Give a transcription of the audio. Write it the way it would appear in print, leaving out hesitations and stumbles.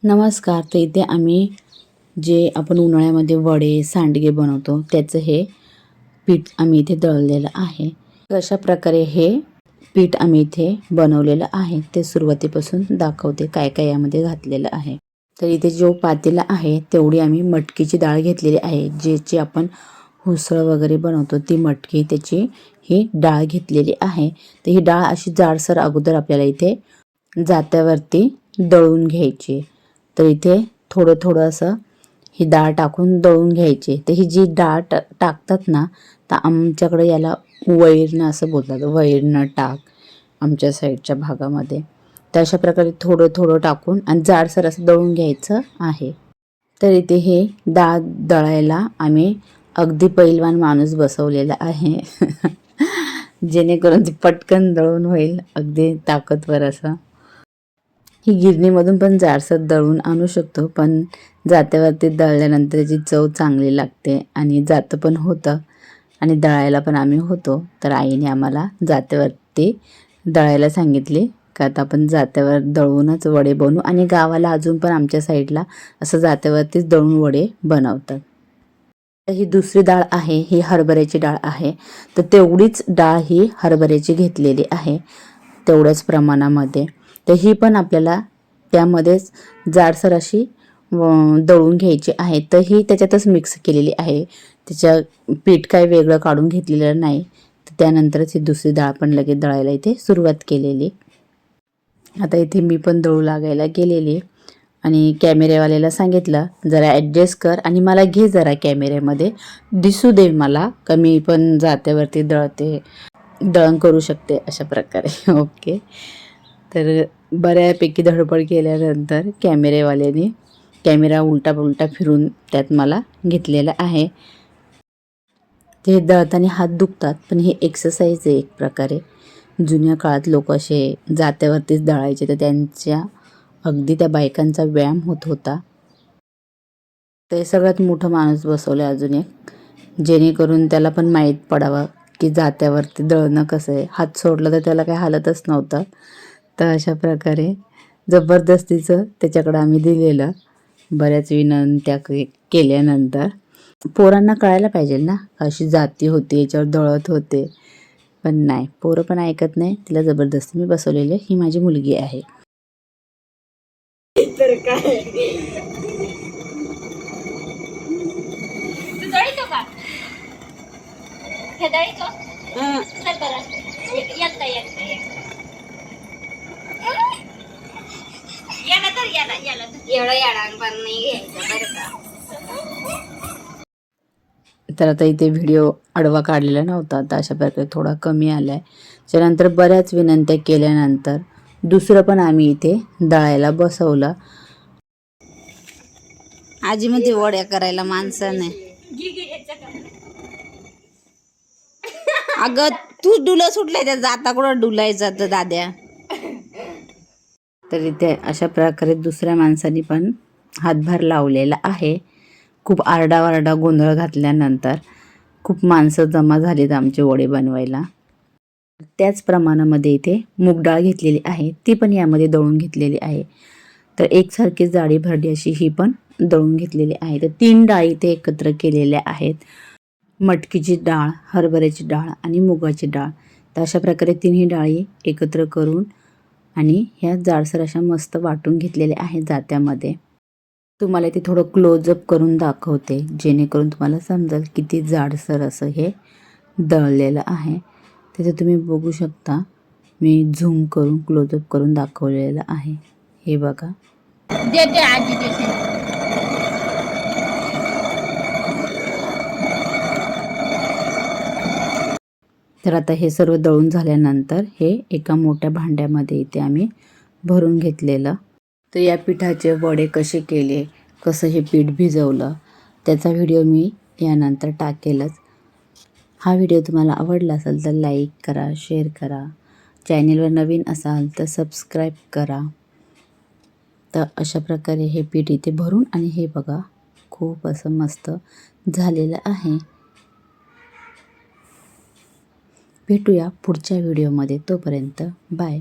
नमस्कार. तर इथे आम्ही जे आपण उन्हाळ्यामध्ये वडे सांडगे बनवतो त्याचं हे पीठ आम्ही इथे दळलेलं आहे. अशा प्रकारे हे पीठ आम्ही इथे बनवलेलं आहे ते सुरुवातीपासून दाखवते काय काय यामध्ये घातलेलं आहे. तर इथे जो पातेला आहे तेवढी आम्ही मटकीची डाळ घेतलेली आहे. ज्याची आपण उसळ वगैरे बनवतो ती मटकी त्याची ही डाळ घेतलेली आहे. तर ही डाळ अशी जाडसर अगोदर आपल्याला इथे जात्यावरती दळून घ्यायची. तर इथे थोडं थोडं असं ही डाळ टाकून दळून घ्यायची. तर ही जी डाळ टाकतात ना तर आमच्याकडे याला वैरणं असं बोलतात. वैरणं टाक आमच्या साईडच्या भागामध्ये. तर अशा प्रकारे थोडं थोडं टाकून आणि जाडसर असं दळून घ्यायचं आहे. तर इथे हे डाळ दळायला आम्ही अगदी पैलवान माणूस बसवलेला आहे. जेणेकरून ती पटकन दळून होईल, अगदी ताकदवर असं. ही गिरणीमधून पण जाडसर दळून आणू शकतो, पण जात्यावरती दळल्यानंतर त्याची चव चांगली लागते आणि जातं पण होतं आणि दळायला पण आम्ही होतो. तर आईने आम्हाला जात्यावरती दळायला सांगितले का आता आपण जात्यावर दळूनच वडे बनवू. आणि गावाला अजून पण आमच्या साईडला असं जात्यावरतीच दळून वडे बनवतात. ही दुसरी डाळ आहे ही हरभऱ्याची डाळ आहे. तर तेवढीच डाळ ही हरभऱ्याची घेतलेली आहे तेवढ्याच प्रमाणामध्ये. तर ही पण आपल्याला त्यामध्येच जाडसर अशी दळून घ्यायची आहे. तर ही त्याच्यातच मिक्स केलेली आहे. त्याच्या पीठ काय वेगळं काढून घेतलेलं नाही. तर त्यानंतरच ही दुसरी डाळ पण लगेच दळायला इथे सुरुवात केलेली. आता इथे मी पण दळू लागायला गेलेली आणि कॅमेरेवाल्याला सांगितलं जरा ॲडजस्ट कर आणि मला घे जरा कॅमेऱ्यामध्ये दिसू दे मला का मी पण जात्यावरती दळण करू शकते अशा प्रकारे. ओके. तर बऱ्यापैकी धडपड केल्यानंतर कॅमेरेवाल्याने कॅमेरा उलटा पुलटा फिरून त्यात मला घेतलेला आहे. ते दळताना हात दुखतात पण ही एक्सरसाइज आहे एक प्रकारे. जुन्या काळात लोक असे जात्यावरतीच दळायचे तर त्यांच्या अगदी त्या बायकांचा व्यायाम होत होता. ते सगळ्यात मोठं माणूस बसवलं अजून एक, जेणेकरून त्याला पण माहीत पडावं की जात्यावरती दळणं कसं आहे. हात सोडला तर त्याला काही हालतच नव्हतं. तर अशा प्रकारे जबरदस्तीचं त्याच्याकडं आम्ही दिलेलं. बऱ्याच विनंत्या केल्यानंतर पोरांना कळायला पाहिजे ना अशी जाती होती याच्यावर दळत होते. पण नाही, पोरं पण ऐकत नाही. तिला जबरदस्ती मी बसवलेली. ही माझी मुलगी आहे. तर काय तू दळीतो का हे दळीतो चल बरं येता याला तर याला एवढं याडांपण नाही घ्यायचं बरं का. तर आता इथे व्हिडिओ आडवा काढलेला नव्हता तर अशा प्रकारे थोडा कमी आला आहे. त्यानंतर बऱ्याच विनंत्या केल्यानंतर दुसरं पण आम्ही इथे दळायला बसवलं. आजी मध्ये वड्या करायला माणसं नाही. अगं तू डुलं सुटलंय त्या जाता कुठं डुलायचं तर दाद्या. तर इथे अशा प्रकारे दुसऱ्या माणसाने पण हातभार लावलेला आहे. खूप आरडाओरडा गोंधळ घातल्यानंतर खूप माणसं जमा झालीत आमचे वडे बनवायला. त्याच प्रमाणामध्ये इथे मूग डाळ घेतलेली आहे ती पण यामध्ये दळून घेतलेली आहे. तर एकसारखी जाडी भरडी अशी ही पण दळून घेतलेली आहे. तर 3 डाळी इथे एकत्र केलेल्या आहेत. मटकीची डाळ, हरभऱ्याची डाळ आणि मुगाची डाळ. तर अशा प्रकारे तिन्ही डाळी एकत्र करून आणि ह्या जाडसर अशा मस्त वाटून घेतलेल्या आहेत जात्यामध्ये. तुम्हाला इथे थोडं क्लोजअप करून दाखवते जेणेकरून तुम्हाला समजेल किती जाडसर असं हे दळलेलं आहे. तिथे तुम्ही बघू शकता मी झूम करून क्लोजअप करून दाखवलेलं आहे. हे बघा. देते आजी देते. तर आता हे सर्व दळून झाल्यानंतर हे एका मोठ्या भांड्यामध्ये इथे आम्ही भरून घेतलेलं. तर या पिठाचे वडे कसे केले, कसं हे पीठ भिजवलं त्याचा व्हिडिओ मी यानंतर टाकेलच. हा व्हिडिओ तुम्हाला आवडला असेल तर लाईक करा, शेअर करा. चॅनेलवर नवीन असाल तर सबस्क्राईब करा. तर अशा प्रकारे हे पीठ इथे भरून आणि हे बघा खूप असं मस्त झालेलं आहे. भेटूया पुढच्या व्हिडिओमध्ये. तोपर्यंत बाय.